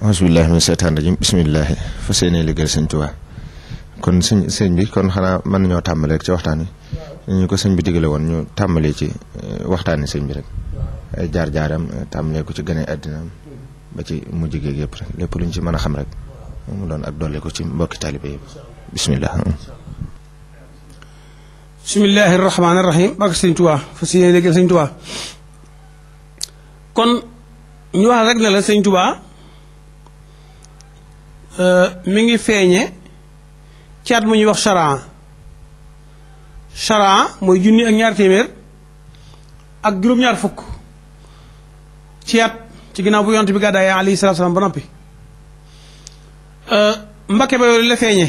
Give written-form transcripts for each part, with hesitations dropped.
Alhamdulillah min seytaan rajim bismillah fas yéene liggéeyal sëñ Tuubaa kon sëñ bi kon xanaa mën nañoo tàmbale rek ci waxtaan wi ñu ko sëñ bi digale woon ñu tàmbalee ci waxtaani sëñ bi rek ay jaar-jaaram tàmbalee ko ci gën a àddinaam ba ci mujj géeg yëpp rek lépp luñ ci mën a xam rek mu doon ak dolli ko ci mbokki taalibe yëpp bismillah. bismillahi rahmaani rahim barke sëñ Tuubaa fas yéene liggéeyal sëñ Tuubaa kon ñu wax rek ne la sëñ Tuubaa mi ngi feeñe ci at mu ñuy wax charan mooy junni ak ñaar téeméer ak juróom-ñaar fukk ci at ci ginnaaw bu yonent bi gàddaay alayhi salaatu salaam ba noppi Mbakke ba yooyu la feeñe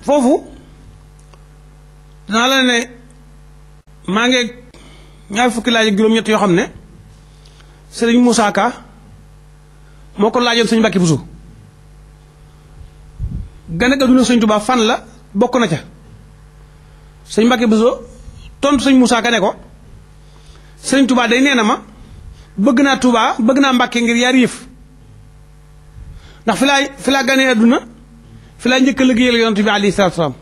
foofu danaa la ne maa ngi ñaar fukki laaj ak juróom-ñett yoo xam ne Sëriñ Moussa Ka moo ko laajoon sëñ Mbàkke Buso gane ak àdduna sëñ Tuubaa fan la bokk na ca sëñ Mbàkke Buso tontu sëñ Moussa Ka ne ko sëñ Tuubaa day nee na ma bëgg naa Tuubaa bëgg naa Mbàkke ngir yaari yëf ndax fi laa gane àdduna fi laa njëkk a liggéeyal yonent bi alayhi salaatu salaam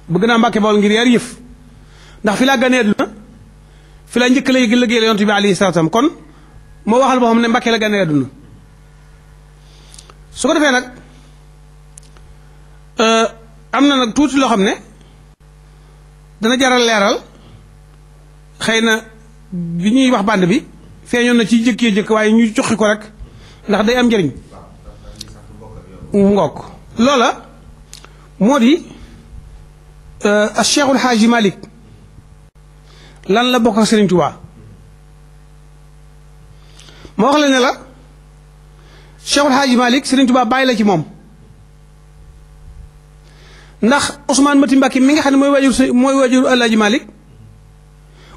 bëgg naa Mbàkke Bawol ngir yaari yëf ndax fi laa gane àdduna fi laa njëkk a liggéeyal yonent bi alayhi salaatu salaam kon moo waxal boo xam ne Mbàkke la gane àdduna su ko defee nag am na nag tuuti loo xam ne dana jaral leeral xëy na bi ñuy wax bànd bi feeñoon na ci jëkkee jëkk waaye ñu joxi ko rek ndax day am njëriñ ngook loola moo di a Cheikhul Haaji Malick lan la bokk ak Sëriñ Tuubaa ma wax la ne la Cheikhul Haaji Malick Sëriñ Tuubaa bàyyi la ci moom ndax Ousmane Mati Mbàkke mi nga xam ne mooy waajur Alaaji Malick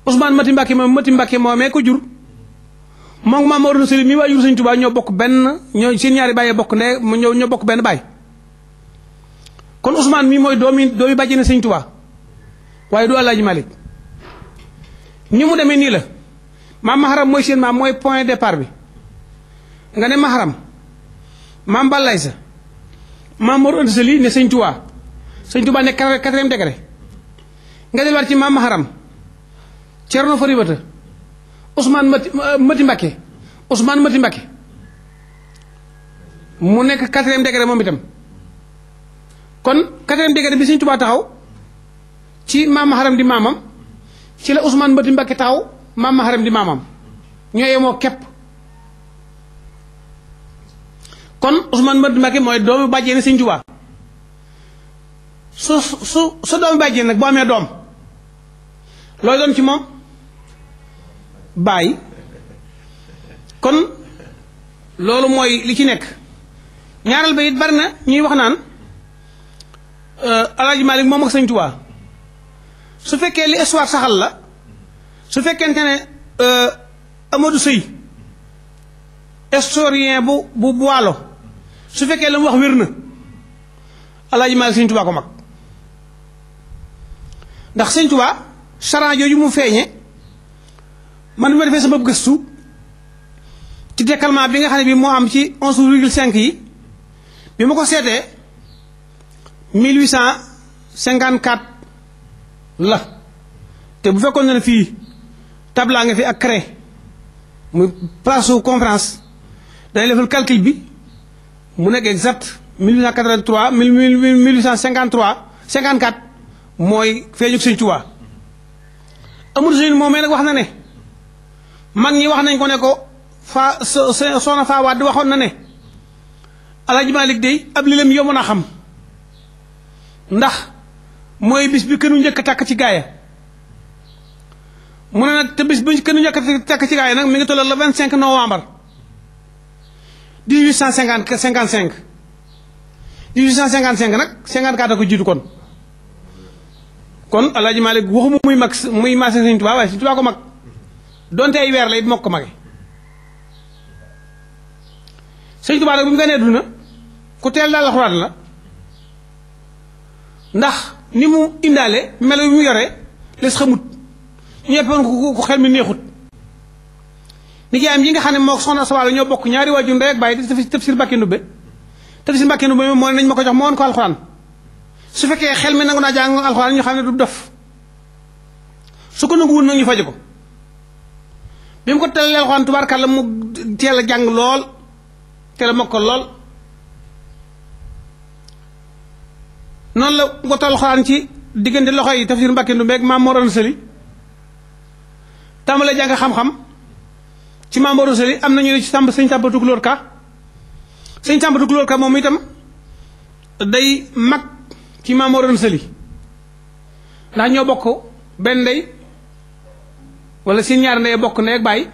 Ousmane Mati Mbàkke moomee ko jur moom Maam Mor Sëriñ mi waajur Sëriñ Tuubaa ñoo bokk benn ñoo seen ñaari bàyyee bokk ndey ñoo bokk benn baay kon Ousmane mi mooy doomi bàjjene Sëriñ Tuubaa waaye du Alaaji Malick ni mu demee nii la maam Maharam mooy seen maam mooy point départ bi nga ne Maharam maam Balaye sa maam Mor Anta Sali ne Sëñ Tuubaa Sëñ Tuubaa nekk 4e degré nga delluwaat ci maam Maharam Cerno Faribata Ousmane Mati Mbàkke Ousmane Mati Mbàkke mu nekk 4e degré moom itam kon 4e degré bi Sëñ Tuubaa taxaw ci maam Maharam di maamam ci la Ousmane Mati Mbàkke taxaw maam Maharam di maamam ñoo yemoo képp kon Ousmane Mati Mbàkke mooy doomu bàjjee ne Sëñ Tuubaa su doomu bàjjee nag boo amee doom looy doon ci moom bàyyi kon loolu mooy li ci nekk ñaareel ba it bari na ñuy wax naan Alaaji Malick moom ak Sëñ Tuubaa su fekkee li histoire saxal la su fekkente ne Amadou Sey historien bu waalo su fekkee la mu wax wér na Alaaji Malick Sëñ Tuubaa ko mag ndax Sëñ Tuubaa charan jooju mu feeñe man bi ma defee sama gëstu ci décalement bi nga xam ne bi moo am ci 11,5 yi bi ma ko seetee 1854 la te bu fekkoon ne fii tablaa nga fi ak cré muy place su conférence dañuy defal calcul bi mu nekk exact 1883 1853 54 mooy feeñu Sëñ Tuubaa amul sëñ moomee nag wax na ne mag ñi wax nañ ko ne ko soxna Faa Wade waxoon na ne Alaaji Malick day ab lilam yomb na xam ndax mooy bis bi kënu njëkk a tàkk ci gaaya mu ne nag te bis bi kënu njëkk a tàkk ci gaaya nag mi ngi tollal le 25 novembre 1855 nag 54 a ko jiitu kon Alaaji Malick waxuma muy maase Sëñ Tuubaa waaye Sëñ Tuubaa ko mag donte ay weer la it moo ko mage Sëñ Tuubaa nag bu mu gënee duna ku teel daal alxuraan la ndax ni mu indaale melo yu mu yore les xamut ñu yeppoon ko xel mi neexut nijaayam yi nga xam ne moo soxna Asta Walo ñoo bokk ñaari waajur ndey ak baay di Tafsir Mbàkke Ndumbe Tafsir Mbàkke Ndumbe moo nañ ma ko jox moo woon ko alxuraan su fekkee xel mi nangu naa jàng alxuraan ñu xam ne du dof su ko nanguwul nag ñu faje ko bi mu ko teelee alxuraan tubaarkàlla mu teel a jàng lool teel a mokkal lool noonu la ngotal alxuraan ci diggante loxo yi Tafsir Mbàkke Ndumbe ak Maam Mor Anta Sali tàmbalee jàng xam-xam ci Maam Mor Anta Sali am nañu ne ci sëñ Sàmba Tukulóor Ka sëñ Sàmba Tukulóor Ka moom itam day mag ci Maam Mor Anta Sali ndax ñoo bokk benn ndey wala seen ñaari ndey bokk ndey ak baay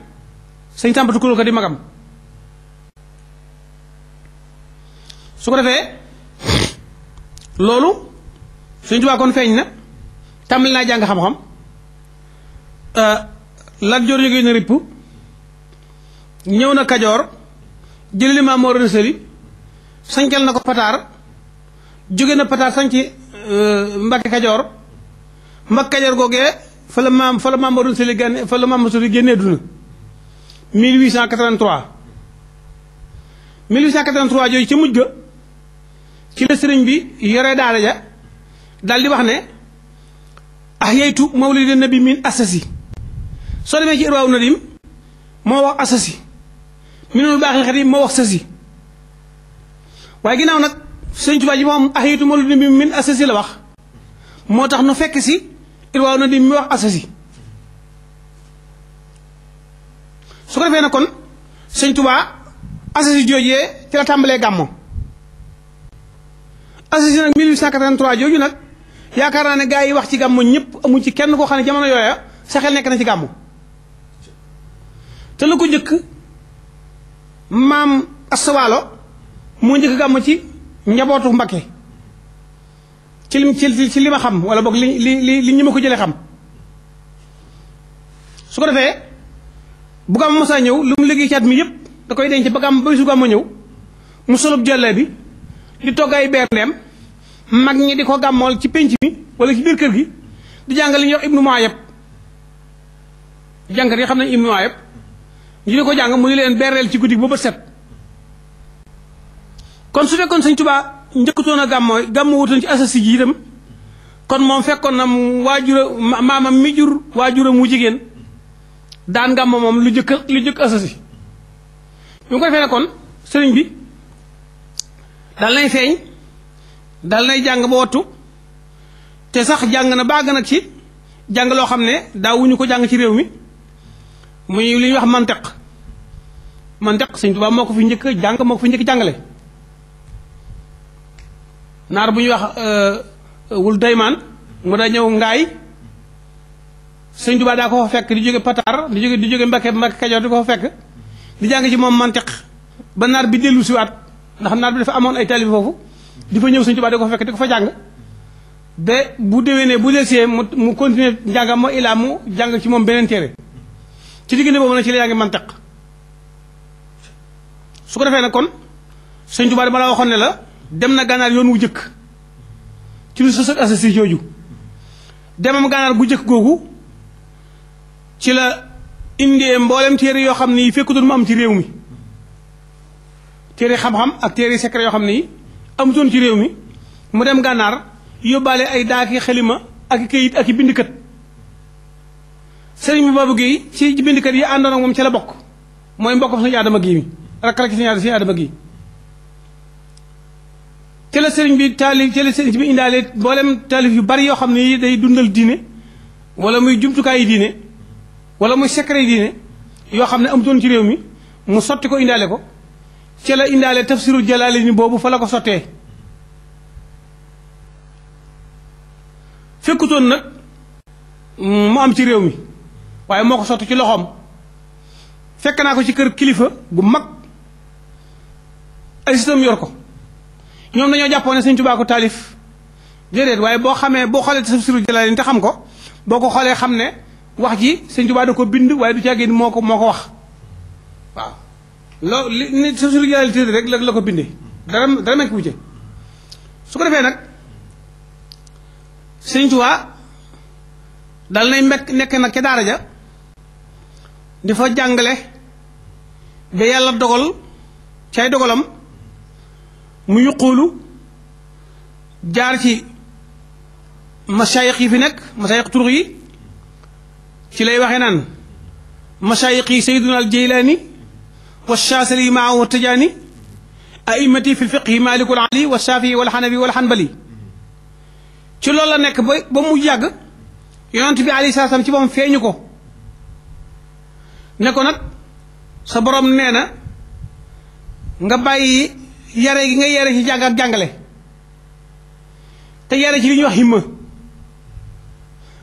sëñ Sàmba Tukulóor Ka di magam su ko defee loolu Sëñ Tuubaa kon feeñ na tàmbali naa jàng xam-xam Lat Joor jógee na ripp ñëw na Kajoor jëlali Maam Mor Anta Sali sañcal na ko Pataar jóge na Pataar sañci Mbàkke Kajoor Mbàkke Kajoor googee fa la Maam Mor Anta Sali génne fa la Maam Mor Anta Sali génnee duna 1883 jooju ca mujj ga ci la sëriñ bi yore daara ja daal di wax ne ahyaytu mawlida nabi min asasi soo demee ci Irwaaw Nadim moo wax asasi minul baaxil xadim moo wax sasi waaye ginnaaw nag sëriñ Tuubaa ji moom ahyaytu mawlida nabi min asasi la wax moo tax nu fekk si Irwaaw Nadim mi wax asasi su ko defee na kon sëriñ Tuubaa asasi joojee ci la tàmbalee gàmmo asasi nag 1883 jooju nag yaakaar naa ne gaa yi wax ci gàmmu ñëpp amuñ ci kenn koo xam ne jamono yooya sa xel nekk na ci gàmmu te la ko njëkk Maam Asta Walo moo njëkk gàmmu ci njabootu Mbakke ci li ma xam wala boog li ñi ma ko jëlee xam su ko defee bu gàmmu mosaa ñëw lu mu liggéey ci at mi yëpp da koy denc ba bisu gàmmu ñëw mu solub jàlle bi di togg ay berndeem mag ñi di ko gàmmool ci pénc mi wala ci biir kër gi di jàngal li ñuy wax Ibnu Muayyab jàngat yi xam nañ Ibnu Muayyab ñu di ko jàng mu ni leen berndeel ci guddi ba bët set kon su fekkoon Sëñ Tuubaa njëkkutoon a gàmmoo wutoon ci asasi ji itam kon moom fekkoon na maamam mi jur waajuram mu jigéen daan gàmmo moom lu jëkk asasi bi mu ko defee ne kon sëriñ bi dal nay feeñ dal nay jàng ba wattu te sax jàng na bàgg nag ci jàng loo xam ne daawuñu ko jàng ci réew mi muy li ñuy wax mantiq Sëñ Tuubaa moo ko fi njëkk jàng moo ko fi njëkk jàngale naar bu ñuy wax wul daymaan mu daa ñëw ngaay Sëñ Tuubaa daa ko fa fekk di jóge Pataar di jóge Mbàkke Kajoor di ko fa fekk di jàng ci moom mantiq ba naar bi dellu siwaat ndax naar bi dafa amoon ay taalibe foofu di fa ñëw Sëñ Tuubaa di ko fa fekk di ko fa jàng ba bu déwénee bu delsee mu continuer njàngam moo ilaa mu jàng ci moom beneen téere ci diggante boobu nag ci la yaa ngi mantiq su ko defee nag kon Sëñ Tuubaa dama la waxoon ne la dem na gànnaar yoon wu jëkk ci lu sos ak asasi jooju demam gànnaar gu jëkk googu ci la indee mboolem téere yoo xam ne yi fekkutoon mu am ci réew mi téere xam-xam ak téere secret yoo xam ne yi amutoon ci réew mi mu dem gànnaar yóbbaale ay daaki xalima ak i këyit ak i bindkat sëriñ bi Babou Guèye ci bindkat yi àndoon ak moom ci la bokk mooy mbokkam Sëñ Adama Guèye mi rakk ci Sëñ Adama Guèye ci la sëriñ bi taalif ci la sëriñ bi indaale mboolem taalif yu bari yoo xam ne yi day dundal diine wala muy jumtukaay yi diine wala muy secret yi diine yoo xam ne amutoon ci réew mi mu sotti ko indaale ko ci la indaale tafsirul Jalaalini boobu fa la ko sottee fekkutoon nag mu am ci réew mi waaye moo ko sotti ci loxoom fekk naa ko ci kër kilifa gu mag ay système yor ko ñoom dañoo jàppoon ne Sëñ Tuubaa ko taalif déedéet waaye boo xoolee tafsirul Jalaalini te xam ko boo ko xoolee xam ne wax ji Sëñ Tuubaa da ko bind waaye du caagin moo ko wax waaw loolu li tafsirul Jalaalini rek la ko bindee dara mekk bu ci su ko defee nag Sëñ Tuubaa dal nay nekk nag ca daara ja di fa jàngale ba yàlla dogal cay dogalam mu yuquulu jaar ci masaayix yi fi nekk masaayix turux yi ci lay waxee naan masaayix yi sayduna al jeylaani wa shaasili maahu tajaani aimati fi lfiqhi malikul ali wa shafii wal xanafi wal xanbali ci loolu la nekk ba mu yàgg yonent bi alayhi salaam ci moom feeñu ko ne ko nag sa borom nee na nga bàyyi yare gi nga yare ci jàng ak jàngale te yare ci li ñuy wax himma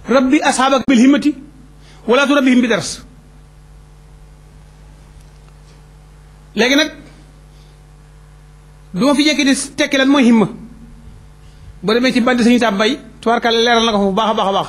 rabbi ashaabak bil himmati wala tu rabbihim bi dars léegi nag du ma fi jekki di tekki lan mooy himma ba demee ci bandi sañu taab bay tubaarkàlla leeral na ko fu baax a baax a baax